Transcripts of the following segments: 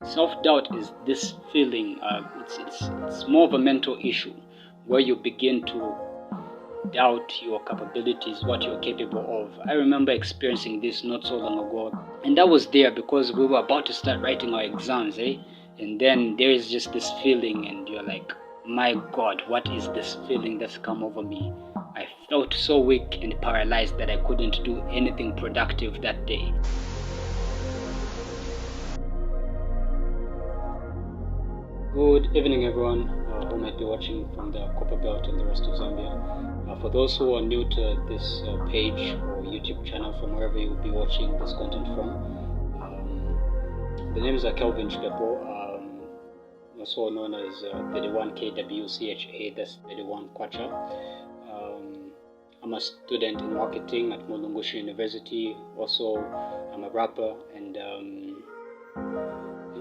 Self-doubt is this feeling, it's more of a mental issue where you begin to doubt your capabilities, what you're capable of. I remember experiencing this not so long ago, and that was there because we were about to start writing our exams, and then there is just this feeling, and you're like, my God, what is this feeling that's come over me? I felt so weak and paralyzed that I couldn't do anything productive that day. Good evening, everyone who might be watching from the Copper Belt and the rest of Zambia. For those who are new to this page or YouTube channel, from wherever you will be watching this content from, the name is Kelvin Chidepo, also known as 31KWCHA, that's 31 Kwacha. I'm a student in marketing at Mulungushi University. Also, I'm a rapper, and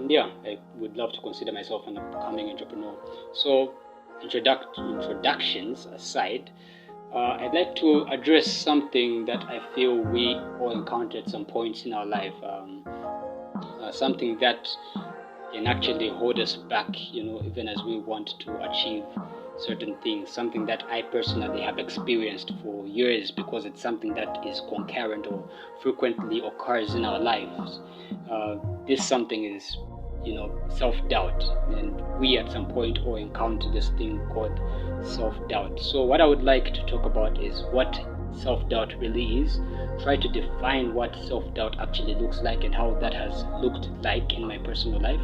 yeah, I would love to consider myself an upcoming entrepreneur. So, introductions aside, I'd like to address something that I feel we all encounter at some points in our life. Something that can actually hold us back, even as we want to achieve certain things. Something that I personally have experienced for years because it's something that is concurrent or frequently occurs in our lives. This something is self-doubt, and we at some point all encounter this thing called self-doubt. So what I would like to talk about is what self-doubt really is, try to define what self-doubt actually looks like and how that has looked like in my personal life.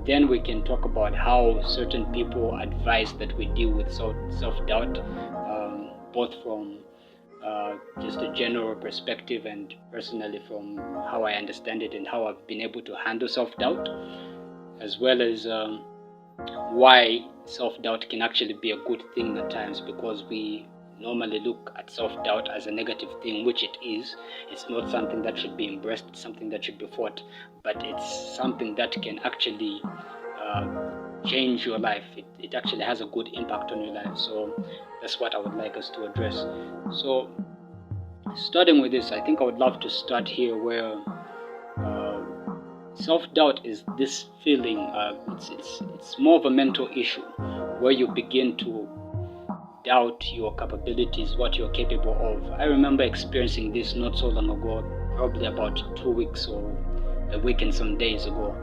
Then we can talk about how certain people advise that we deal with self-doubt, both from just a general perspective and personally from how I understand it and how I've been able to handle self-doubt, as well as why self-doubt can actually be a good thing at times, because we normally look at self-doubt as a negative thing, which it is. It's not something that should be embraced, it's something that should be fought, but it's something that can actually change your life. It actually has a good impact on your life. So that's what I would like us to address. So starting with this, I think I would love to start here where self-doubt is this feeling, it's more of a mental issue where you begin to doubt your capabilities, what you're capable of. I remember experiencing this not so long ago, probably about 2 weeks or a week and some days ago.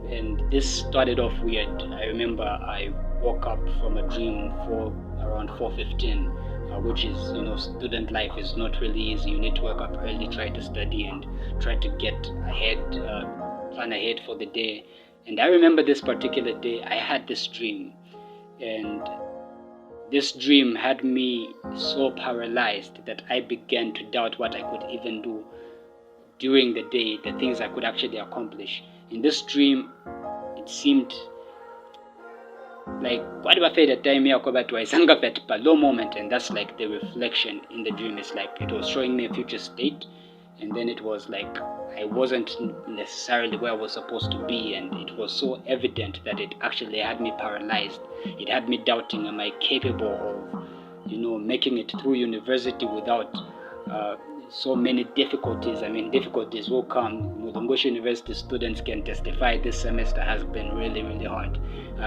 And this started off weird. I remember I woke up from a dream for around 4:15, which is, student life is not really easy. You need to wake up early, try to study and try to get ahead, plan ahead for the day. And I remember this particular day, I had this dream, and this dream had me so paralyzed that I began to doubt what I could even do during the day, the things I could actually accomplish. In this dream, it seemed like what if I fed a time here to a low moment, and that's like the reflection in the dream. It's like it was showing me a future state, and then it was like I wasn't necessarily where I was supposed to be, and it was so evident that it actually had me paralyzed. It had me doubting, am I capable of making it through university without so many difficulties. I mean, difficulties will come. Mulungushi University students can testify this semester has been really, really hard.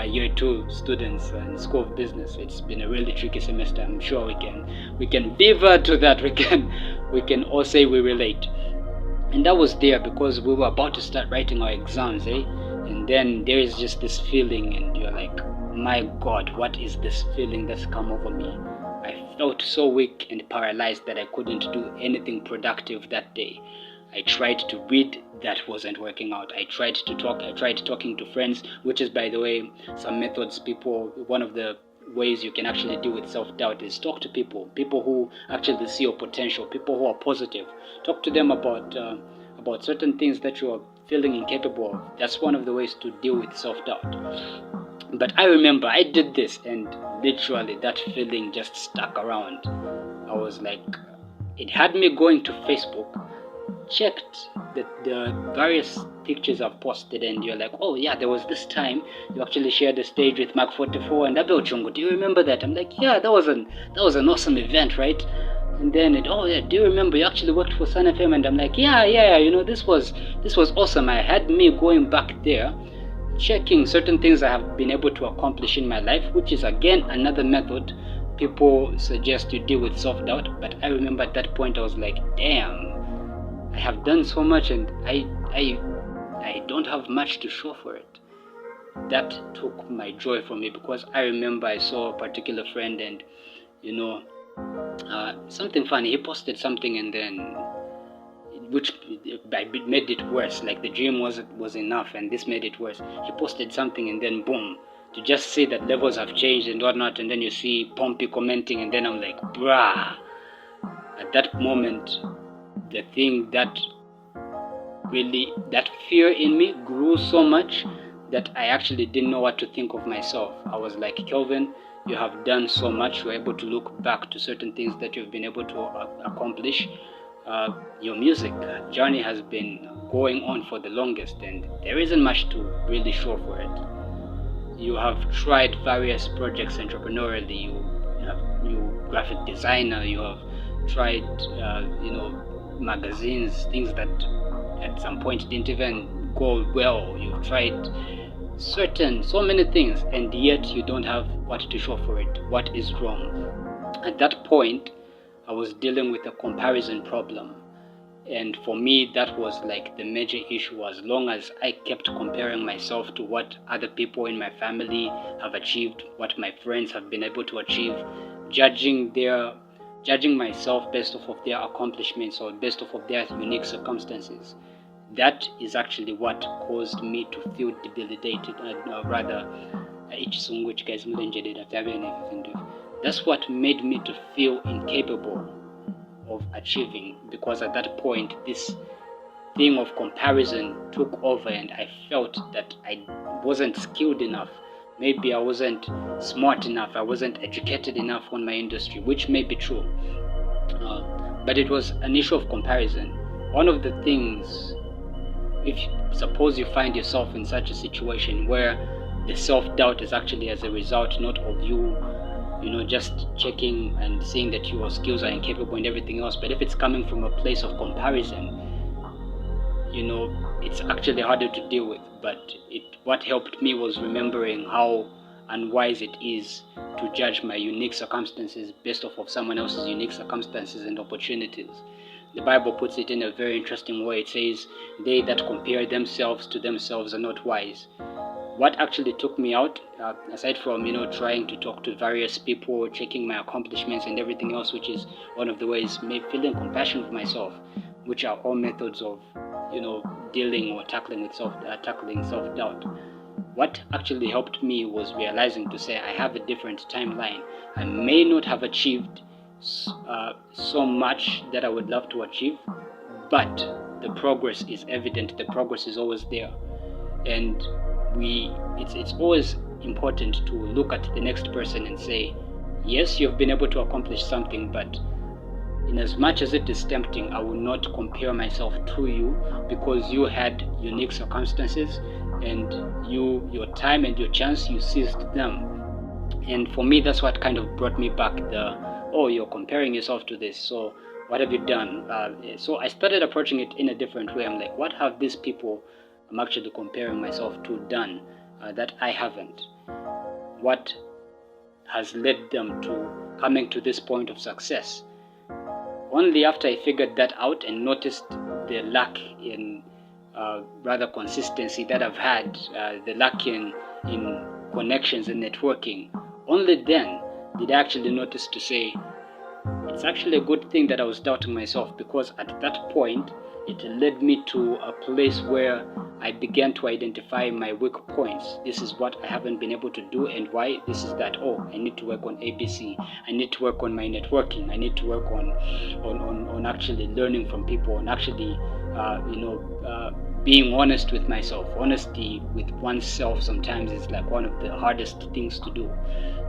Year 2 students in School of Business, it's been a really tricky semester. I'm sure we can viva to that. We can all say we relate. And that was there because we were about to start writing our exams, and then there is just this feeling, and you're like, my God, what is this feeling that's come over me? I felt so weak and paralyzed that I couldn't do anything productive that day. I tried to read, that wasn't working out. I tried to talk, I tried talking to friends, which is, by the way, some methods one of the ways you can actually deal with self-doubt is talk to people who actually see your potential, people who are positive. Talk to them about certain things that you are feeling incapable of. That's one of the ways to deal with self-doubt. But I remember I did this, and literally that feeling just stuck around. I was like, it had me going to Facebook, checked the various pictures I've posted, and you're like, oh yeah, there was this time you actually shared the stage with Mark 44 and Abel Chungu. Do you remember that? I'm like, yeah, that was an awesome event, right? And then oh yeah, do you remember you actually worked for Sun FM? And I'm like, yeah, this was awesome. I had me going back there, checking certain things I have been able to accomplish in my life, which is again another method people suggest you deal with self-doubt. But I remember at that point I was like, damn, I have done so much and I don't have much to show for it. That took my joy from me, because I remember I saw a particular friend, and something funny, he posted something, and then which made it worse. Like the dream was enough, and this made it worse. He posted something, and then boom, to just see that levels have changed and whatnot, and then you see Pompey commenting, and then I'm like, bruh. At that moment, the thing that fear in me grew so much that I actually didn't know what to think of myself. I was like, Kelvin, you have done so much. You're able to look back to certain things that you've been able to accomplish. Your music journey has been going on for the longest, and there isn't much to really show for it. You have tried various projects entrepreneurially. You graphic designer. You have tried, magazines, things that at some point didn't even go well. You've tried so many things, and yet you don't have what to show for it. What is wrong? At that point, I was dealing with a comparison problem, and for me that was like the major issue. As long as I kept comparing myself to what other people in my family have achieved, what my friends have been able to achieve, judging myself based off of their accomplishments or based off of their unique circumstances, that is actually what caused me to feel debilitated, that's what made me to feel incapable of achieving, because at that point this thing of comparison took over, and I felt that I wasn't skilled enough. Maybe I wasn't smart enough, I wasn't educated enough on my industry, which may be true, but it was an issue of comparison. One of the things, if suppose you find yourself in such a situation where the self-doubt is actually as a result not of you just checking and seeing that your skills are incapable and everything else, but if it's coming from a place of comparison, it's actually harder to deal with. But what helped me was remembering how unwise it is to judge my unique circumstances based off of someone else's unique circumstances and opportunities. The Bible puts it in a very interesting way. It says, they that compare themselves to themselves are not wise. What actually took me out, aside from trying to talk to various people, checking my accomplishments and everything else, which is one of the ways, feeling compassion for myself, which are all methods of dealing or tackling self-doubt. What actually helped me was realizing to say I have a different timeline. I may not have achieved so much that I would love to achieve, but the progress is evident. The progress is always there, and it's always important to look at the next person and say, yes, you've been able to accomplish something, but in as much as it is tempting, I will not compare myself to you, because you had unique circumstances, and your time and your chance, you seized them. And for me, that's what kind of brought me back you're comparing yourself to this, so what have you done? So I started approaching it in a different way. I'm like, what have these people I'm actually comparing myself to done that I haven't? What has led them to coming to this point of success? Only after I figured that out and noticed the lack in consistency that I've had, the lack in connections and networking, only then did I actually notice to say, it's actually a good thing that I was doubting myself, because at that point it led me to a place where I began to identify my weak points. This is what I haven't been able to do, and why. This is that. I need to work on ABC. I need to work on my networking. I need to work on actually learning from people, and actually being honest with myself. Honesty with oneself sometimes is like one of the hardest things to do.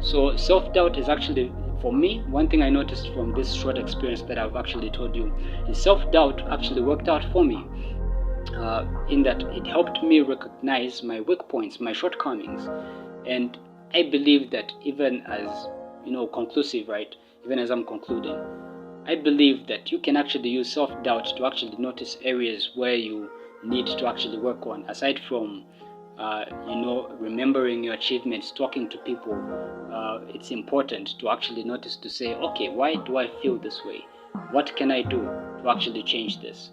So self-doubt is actually, for me, one thing I noticed from this short experience that I've actually told you is self-doubt actually worked out for me, in that it helped me recognize my weak points, my shortcomings. And I believe that even as conclusive, right? Even as I'm concluding, I believe that you can actually use self-doubt to actually notice areas where you need to actually work on, aside from remembering your achievements, talking to people. It's important to actually notice, to say, okay, why do I feel this way? What can I do to actually change this?